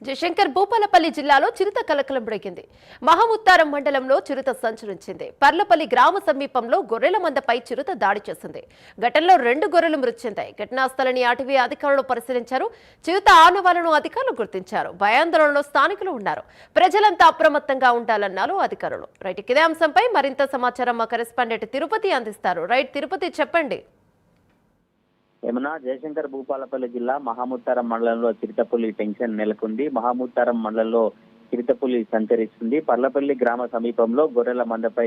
జయశంకర్ భూపాలపల్లి జిల్లాలో చిరుత కలకలం రేగింది. మహముత్తారం మండలంలో చిరుత సంచరించింది. పర్లపల్లి గ్రామ సమీపంలో గొర్రెల మందపై చిరుత దాడి చేసింది. ఘటనలో 2 గొర్రెలు మృతి చెందాయి. ఘటనా స్థలాన్ని అటవీ అధికారులు పరిశీలించారు. చిరుత ఆనవాలను అధికారులు గుర్తించారు. భయాందోళనలో స్థానికులు ఉన్నారు. ప్రజలంతా అప్రమత్తంగా ఉండాలన్నారు అధికారులు. రైట్, ఇదే అంశంపై మరింత సమాచారం మా కరెస్పాండెంట్ తిరుపతి అందిస్తారు. రైట్ తిరుపతి, చెప్పండి. ఏమన్నా జయశంకర్ భూపాలపల్లి జిల్లా మహాముత్తారం మండలంలో చిరుతపులి టెన్షన్ నెలకొంది. మహాముత్తారం మండలంలో చిరుతపులి సంచరిస్తుంది. పర్లపల్లి గ్రామ సమీపంలో గొర్రెల మందపై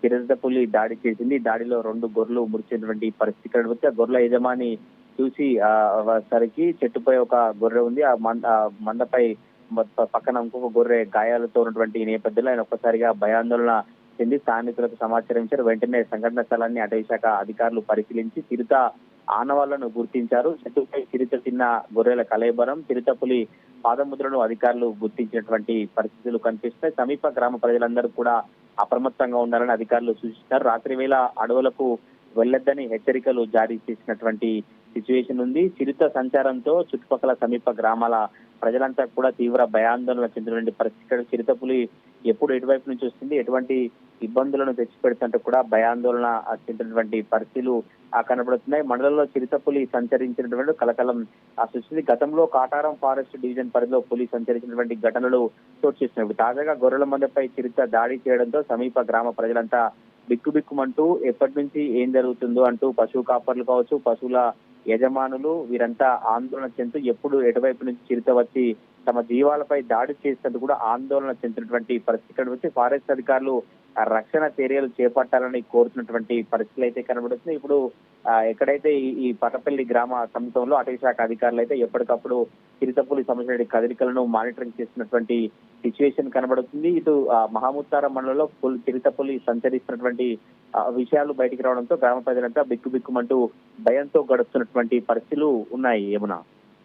చిరుతపులి దాడి చేసింది. దాడిలో 2 గొర్రెలు మృతించినటువంటి పరిస్థితి కనబడుతుంది. ఆ గొర్రెల యజమాని చూసి సరికి చెట్టుపై ఒక గొర్రె ఉంది. ఆ మందపై పక్కన ఇంకొక గొర్రె గాయాలతో ఉన్నటువంటి నేపథ్యంలో ఆయన ఒక్కసారిగా భయాందోళన చెంది స్థానికులకు సమాచారం ఇచ్చారు. వెంటనే సంఘటన స్థలాన్ని అటవీ శాఖ అధికారులు పరిశీలించి చిరుత ఆనవాళ్లను గుర్తించారు. చెట్టుపై చిరుత తిన్న గొర్రెల కళేబరం, చిరుతపులి పాదముద్రను అధికారులు గుర్తించినటువంటి పరిస్థితులు కనిపిస్తున్నాయి. సమీప గ్రామ ప్రజలందరూ కూడా అప్రమత్తంగా ఉండాలని అధికారులు సూచించారు. రాత్రి వేళ అడవులకు వెళ్లొద్దని హెచ్చరికలు జారీ చేసినటువంటి సిచ్యువేషన్ ఉంది. చిరుత సంచారంతో చుట్టుపక్కల సమీప గ్రామాల ప్రజలంతా కూడా తీవ్ర భయాందోళన చెందినటువంటి పరిస్థితి. చిరుతపులి ఎప్పుడు ఎటువైపు నుంచి వస్తుంది, ఎటువంటి ఇబ్బందులను తెచ్చిపెడుతుంటే కూడా భయాందోళన చెందినటువంటి పరిస్థితులు కనబడుతున్నాయి. మండలంలో చిరుతపులి సంచరించినటువంటి కలకలం సృష్టించి గతంలో కాటారం ఫారెస్ట్ డివిజన్ పరిధిలో పులి సంచరించినటువంటి ఘటనలు చోటు చేసుకున్నాయి. తాజాగా గొర్రెల మందపై చిరుత దాడి చేయడంతో సమీప గ్రామ ప్రజలంతా బిక్కుబిక్కుమంటూ ఎప్పటి నుంచి ఏం జరుగుతుందో అంటూ పశువు కాపర్లు కావచ్చు, పశువుల యజమానులు వీరంతా ఆందోళన చెందుతూ ఎప్పుడు ఎటువైపు నుంచి చిరుత వచ్చి తమ జీవాలపై దాడి చేసేందుకు కూడా ఆందోళన చెందినటువంటి పరిస్థితి వచ్చి ఫారెస్ట్ అధికారులు రక్షణ చర్యలు చేపట్టాలని కోరుతున్నటువంటి పరిస్థితులు అయితే కనబడుతుంది. ఇప్పుడు ఎక్కడైతే ఈ పటపల్లి గ్రామ సమీపంలో అటవీ శాఖ అధికారులు అయితే ఎప్పటికప్పుడు చిరుతపులి సంబంధించిన కదలికలను మానిటరింగ్ చేస్తున్నటువంటి సిచ్యువేషన్ కనబడుతుంది. ఇటు మహాముత్తారం మండలంలో చిరుతపులి సంచరిస్తున్నటువంటి విషయాలు బయటికి రావడంతో గ్రామ ప్రజలంతా బిక్కుబిక్కుమంటూ భయంతో గడుస్తున్నటువంటి పరిస్థితులు ఉన్నాయి. ఏమన్నా